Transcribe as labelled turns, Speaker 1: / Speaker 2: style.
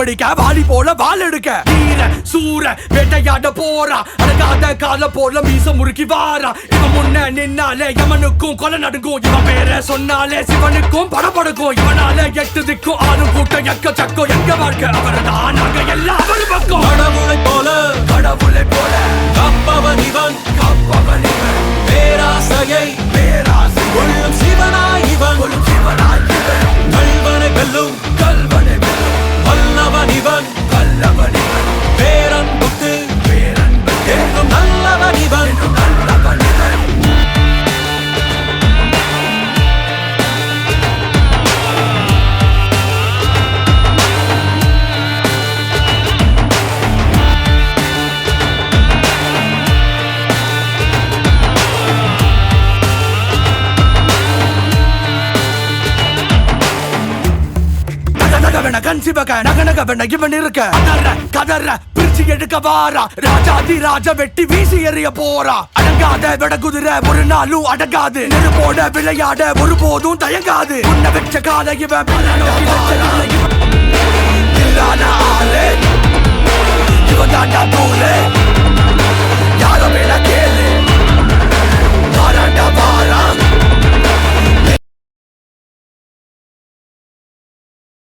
Speaker 1: படிக்க வாலி போல வால் எடுக்க வீர சூர வேட்டையாட போறா அடங்காத கால போல மீச முறுக்கி வாரா இவன் முன்ன நின்னாலே யமனுக்கும் கொலை நடுங்கும் இவன் பேர சொன்னாலே சிவனுக்கும் படபடுக்கும் இவனால எட்டு திக்கும் ஆளும் கூட்டம் எக்க சக்கம் எங்க வாழ்க்கை அவர்தான் நாங்க எல்லாம் அவரு பக்கம்
Speaker 2: கடவுளை போல கப்பவன் இவன் பேராசையை கொள்ளும் சிவனாய் இவன் கல்வனை வெல்லும் வல்லவன் இவன் பேரன்புக்கு என்றும் நல்லவன் இவன்
Speaker 1: இவன் இருக்க கதற பிரிச்சு எடுக்க வாரா ராஜாதி ராஜா வெட்டி வீசி எறிய போறா அடங்காத விட குதிரை ஒரு நாளும் அடங்காது நெருப்போட விளையாட ஒருபோதும் தயங்காது உன்ன வெச்ச கால இவன்